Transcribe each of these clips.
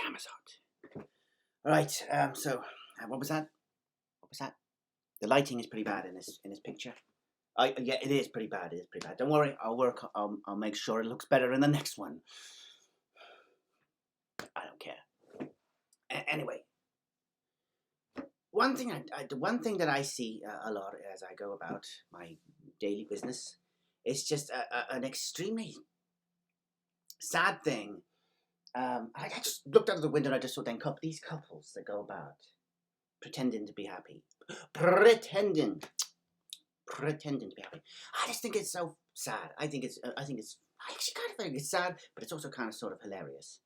damn, it's hot. All right. So, what was that? What was that? The lighting is pretty bad in this picture. Yeah, it is pretty bad. It is pretty bad. Don't worry. I'll work. I'll make sure it looks better in the next one. I don't care. Anyway, the one thing that I see a lot as I go about my daily business is just an extremely sad thing. I just looked out of the window and I just saw these couples that go about pretending to be happy, pretending to be happy. I just think it's so sad. I actually kind of think it's sad, but it's also kind of sort of hilarious.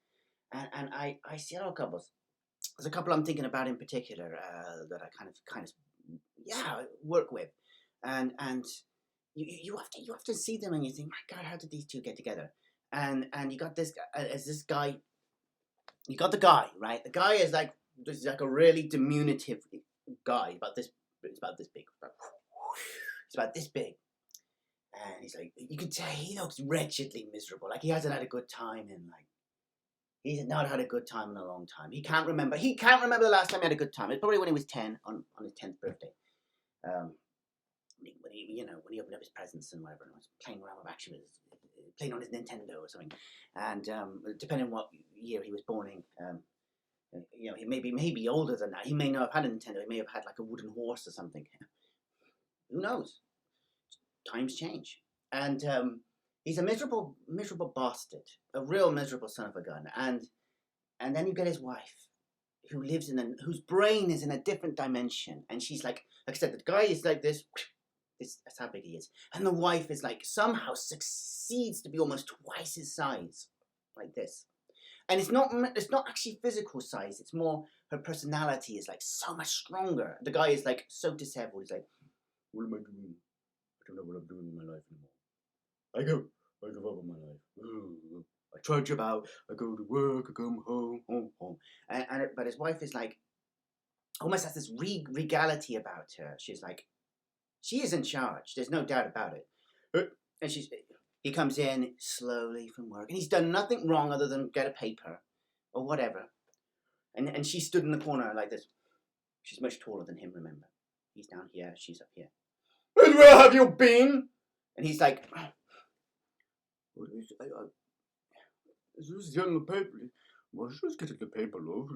And I see a lot of couples. There's a couple I'm thinking about in particular that I kind of work with, and you often see them and you think, my God, how did these two get together? And you got this guy. You got the guy, right? The guy is like a really diminutive guy, it's about this big. It's about this big. And he's like, you can tell he looks wretchedly miserable. Like he hasn't had a good time he's not had a good time in a long time. He can't remember the last time he had a good time. It's probably when he was 10 on his 10th birthday. When he opened up his presents and whatever, and was playing around with playing on his Nintendo or something. And depending on what year he was born in, he may be older than that. He may not have had a Nintendo. He may have had like a wooden horse or something. Who knows? Times change. And he's a miserable bastard, a real miserable son of a gun. And then you get his wife, whose brain is in a different dimension. And she's like I said, the guy is like this. That's how big he is. And the wife is like, somehow succeeds to be almost twice his size, like this. And it's not actually physical size. It's more her personality is like so much stronger. The guy is like so disheveled. He's like, what am I doing? I don't know what I'm doing in my life anymore. I give up on my life. I trudge about. I go to work. I come home. But his wife is like, almost has this regality about her. She's like, she is in charge. There's no doubt about it. And he comes in slowly from work, and he's done nothing wrong other than get a paper or whatever. And she stood in the corner like this. She's much taller than him, remember. He's down here, she's up here. And where have you been? And he's like, is this getting the paper? Well, just getting the paper, love.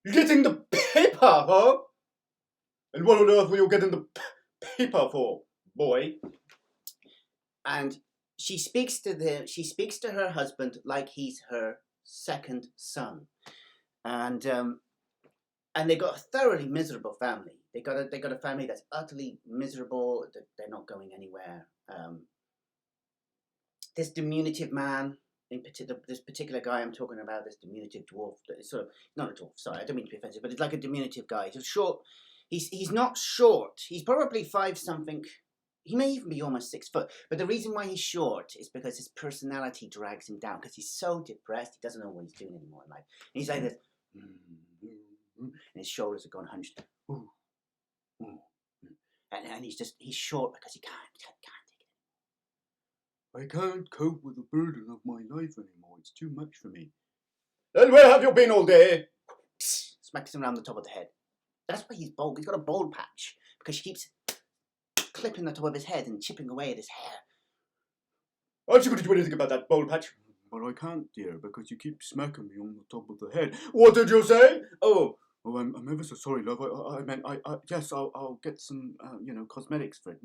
You're getting the paper, huh? And what on earth were you getting the paper for, boy? And she speaks to her husband like he's her second son, and they got a thoroughly miserable family. They got a family that's utterly miserable. They're not going anywhere. This diminutive man, in particular, this particular guy I'm talking about, this diminutive dwarf, sort of not a dwarf. Sorry, I don't mean to be offensive, but it's like a diminutive guy. He's short. He's not short. He's probably 5 something. He may even be almost 6 foot. But the reason why he's short is because his personality drags him down. Because he's so depressed, he doesn't know what he's doing anymore in life. And he's like this, and his shoulders are gone hunched. And he's short because he can't take it. I can't cope with the burden of my life anymore. It's too much for me. Then where have you been all day? Smacks him around the top of the head. That's why he's bald. He's got a bald patch because she keeps clipping the top of his head and chipping away at his hair. Aren't you going to do anything about that bald patch? But I can't, dear, because you keep smacking me on the top of the head. What did you say? Oh, I'm ever so sorry, love. I meant, yes, I'll get some, cosmetics for it.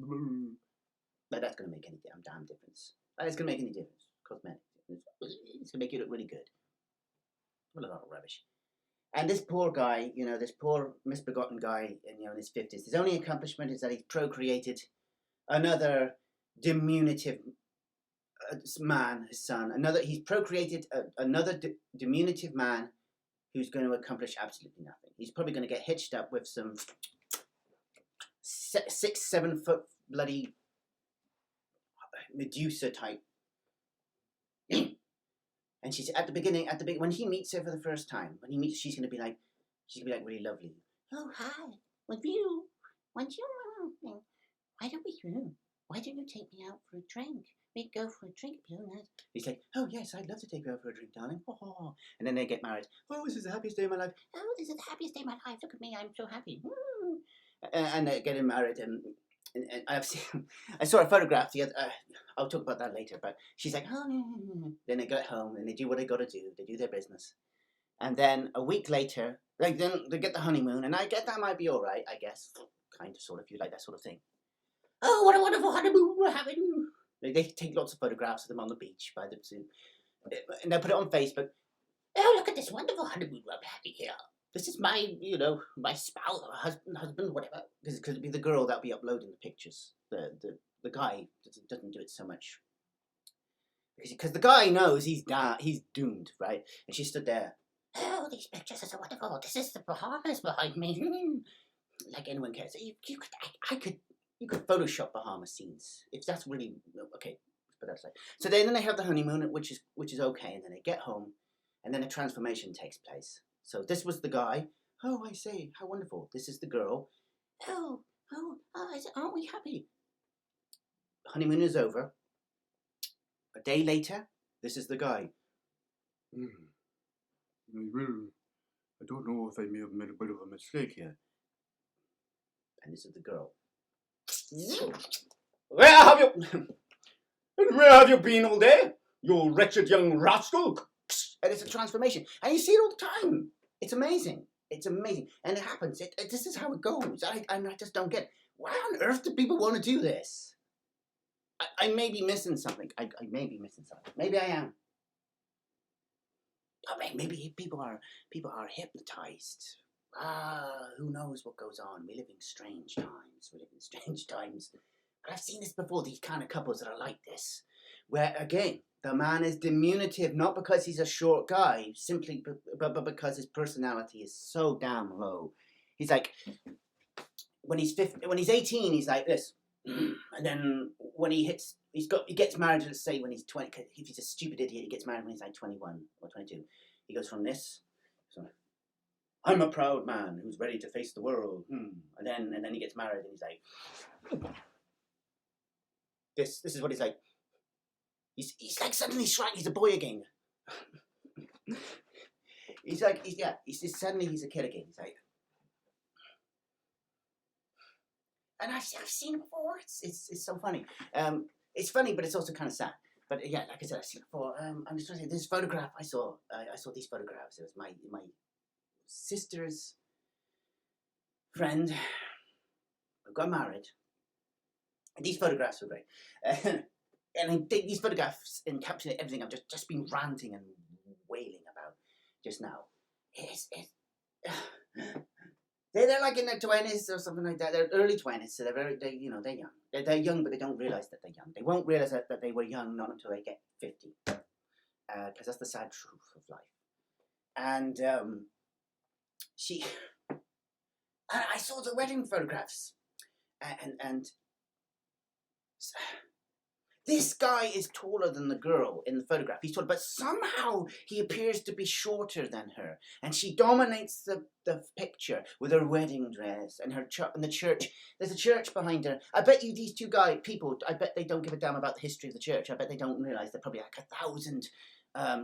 But that's going to make any damn difference. That's going to make any difference. Cosmetics. It's going to make you look really good. Well, a lot of rubbish. And this poor guy, this poor misbegotten guy in his 50s, his only accomplishment is that he's procreated another diminutive man, his son. He's procreated another diminutive man who's going to accomplish absolutely nothing. He's probably going to get hitched up with some 6-7 foot bloody Medusa type. And she's at the beginning, when he meets her for the first time, she's gonna be like really lovely. Oh, hi. Why don't you take me out for a drink? we'd go for a drink, Blue. He's like, oh yes, I'd love to take you out for a drink, darling. Oh. And then they get married. Oh, this is the happiest day of my life. Oh, this is the happiest day of my life. Look at me, I'm so happy. And they're getting married, and I've seen, I saw a photograph the other. I'll talk about that later. But she's like, oh. Then they get home and they do what they got to do. They do their business, and then a week later, like then they get the honeymoon, and I get that might be all right, I guess, kind of, sort of, if you like that sort of thing. Oh, what a wonderful honeymoon we're having! They take lots of photographs of them on the beach by the zoo, and they put it on Facebook. Oh, look at this wonderful honeymoon we're having here. This is my, my spouse, or husband, whatever. Because it'd be the girl that'll be uploading the pictures. The guy doesn't do it so much. Because the guy knows he's doomed, right? And she stood there. Oh, these pictures are so wonderful. This is the Bahamas behind me. Like anyone cares. You could Photoshop Bahama scenes if that's really okay. But that's like so. Then they have the honeymoon, which is okay, and then they get home, and then a transformation takes place. So this was the guy. Oh, I say, how wonderful. This is the girl. Aren't we happy? Honeymoon is over. A day later, this is the guy. I don't know if I may have made a bit of a mistake here. And this is the girl. Where have you been all day, you wretched young rascal? And it's a transformation, and you see it all the time. It's amazing. It's amazing, and it happens. This is how it goes. I just don't get. Why on earth do people want to do this? I may be missing something. I may be missing something. Maybe I am. Oh, maybe people are hypnotized. Who knows what goes on? We live in strange times. But I've seen this before, these kind of couples that are like this. Where, again, the man is diminutive, not because he's a short guy, simply but because his personality is so damn low. He's like, when he's 18, he's like this. And then when he gets married, let's say when he's 20, if he's a stupid idiot, he gets married when he's like 21 or 22. He goes from this, so, I'm a proud man who's ready to face the world. And then he gets married and he's like, this is what he's like. He's like suddenly shrunk. He's a boy again. Suddenly he's a kid again. He's like, and I've seen it before. It's so funny. It's funny, but it's also kind of sad. But yeah, like I said, I've seen it before. I'm just trying to say this photograph I saw. I saw these photographs. It was my sister's friend who got married. And these photographs were great. And I think these photographs encapsulate everything I've just been ranting and wailing about just now. They're like in their 20s or something like that. They're early 20s, so they're young. They're young, but they don't realise that they're young. They won't realise that they were young not until they get 50, because that's the sad truth of life. And I saw the wedding photographs, and this guy is taller than the girl in the photograph. He's taller, but somehow he appears to be shorter than her. And she dominates the picture with her wedding dress and her and the church. There's a church behind her. I bet you these two people, I bet they don't give a damn about the history of the church. I bet they don't realise they're probably like 1,000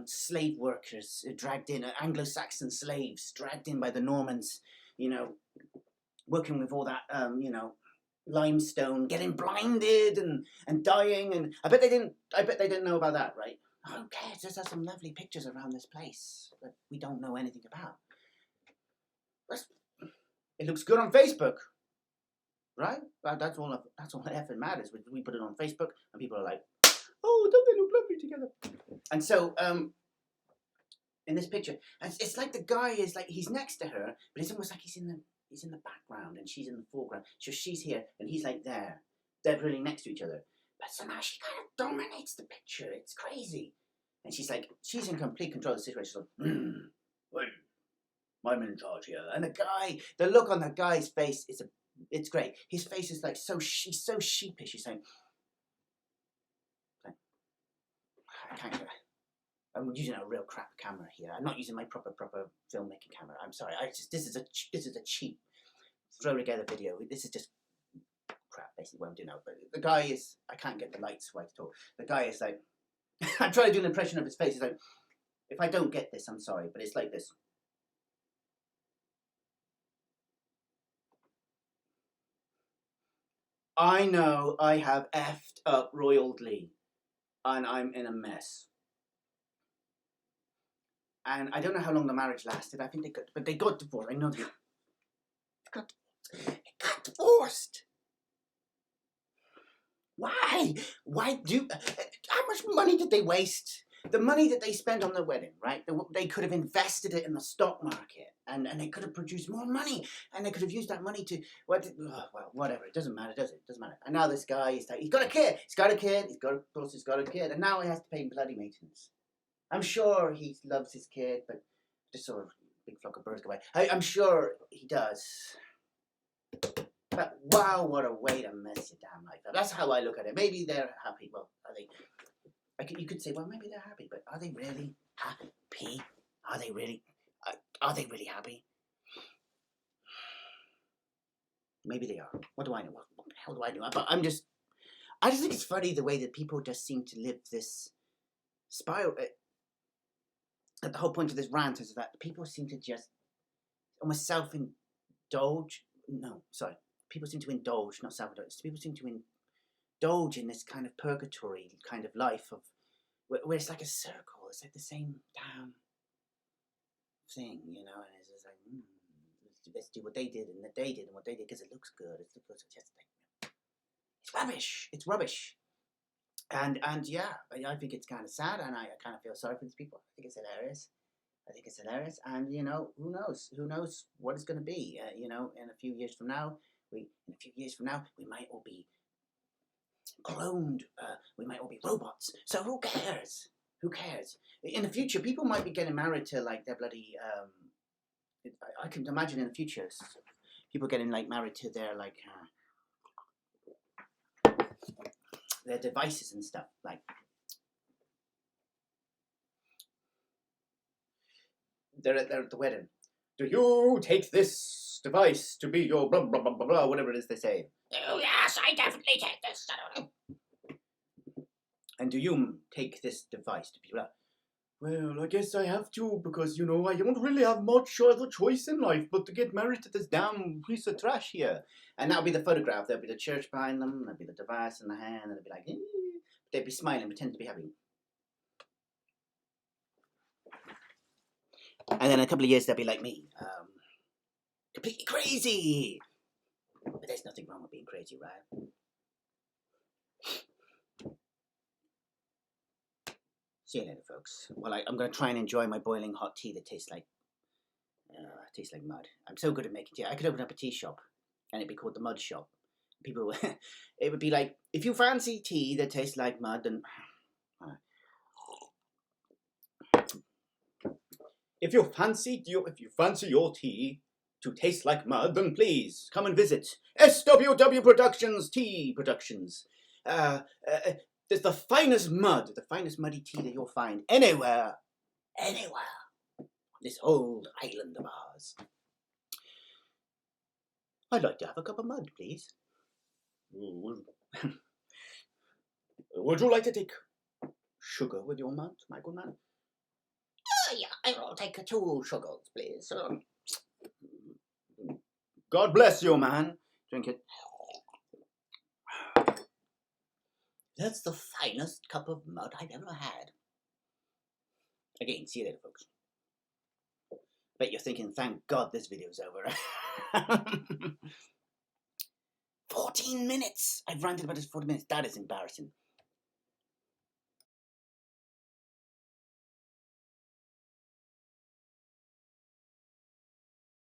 slave workers dragged in, Anglo-Saxon slaves dragged in by the Normans, working with all that, limestone, getting blinded and dying, and I bet they didn't know about that, right? Who cares? There's some lovely pictures around this place that we don't know anything about. It looks good on Facebook, right? That's all that effort matters. We put it on Facebook, and people are like, "Oh, don't they look lovely together?" And so, in this picture, it's like the guy is like he's next to her, but it's almost like he's in the background and she's in the foreground. So she's here and he's like there. They're really next to each other. But somehow she kind of dominates the picture. It's crazy. And she's in complete control of the situation. She's like, well, I'm in charge here. And the look on the guy's face it's great. His face is like he's so sheepish. He's saying, I can't. I'm using a real crap camera here. I'm not using my proper filmmaking camera. I'm sorry. This is a cheap throw together video. This is just crap, basically, what I'm doing now. But the guy is, I can't get the lights right at all. The guy is like, I'm trying to do an impression of his face. He's like, if I don't get this, I'm sorry, but it's like this. I know I have effed up royally, and I'm in a mess. And I don't know how long the marriage lasted. I think they got divorced. I know they got divorced. Why? How much money did they waste? The money that they spent on the wedding, right? They could have invested it in the stock market, and they could have produced more money, and they could have used that money to whatever. It doesn't matter, does it? It doesn't matter. And now this guy he's got a kid. He's got a kid, and now he has to pay bloody maintenance. I'm sure he loves his kid, but just sort of big flock of birds go by. I'm sure he does. But wow, what a way to mess your damn life up. That's how I look at it. Maybe they're happy. Well, are they? You could say, well, maybe they're happy, but are they really happy? Are they really happy? Maybe they are. What do I know? What the hell do I know? But I just think it's funny the way that people just seem to live this spiral. The whole point of this rant is that people seem to just almost self-indulge. No, sorry. People seem to indulge, not self-indulge. People seem to indulge in this kind of purgatory kind of life of where it's like a circle. It's like the same damn thing, you know. And it's just like, let's do what they did and what they did because it looks good. It's just like, it's rubbish. It's rubbish. And yeah, I think it's kind of sad, and I kind of feel sorry for these people. I think it's hilarious. And you know, who knows what it's going to be? You know, in a few years from now, we might all be cloned. We might all be robots. So who cares? In the future, people might be getting married to like their bloody. I can imagine in the future, people getting like married to their like. Their devices and stuff, like they're at the wedding. Do you take this device to be your blah blah blah blah blah, whatever it is they say? Oh yes, I definitely take this. And do you take this device to be blah? Well, I guess I have to, because you know I don't really have much other choice in life but to get married to this damn piece of trash here. And that'll be the photograph. There'll be the church behind them. There'll be the device in the hand, and they'll be like, they'd be smiling, pretend to be happy. And then in a couple of years, they'll be like me, completely crazy. But there's nothing wrong with being crazy, right? See you later, folks. Well, I'm going to try and enjoy my boiling hot tea that tastes like mud. I'm so good at making tea. I could open up a tea shop, and it'd be called the Mud Shop. People, it would be like, if you fancy tea that tastes like mud, then if you fancy your tea to taste like mud, then please come and visit SWW Productions Tea Productions. There's the finest muddy tea that you'll find anywhere. This whole island of ours. I'd like to have a cup of mud, please. Would you like to take sugar with your mud, my good man? Yeah, I'll take 2 sugars, please. God bless you, man. Drink it. That's the finest cup of mud I've ever had. Again, see you later, folks. Bet you're thinking, thank God this video's over. 14 minutes! I've ranted about this for 40 minutes. That is embarrassing.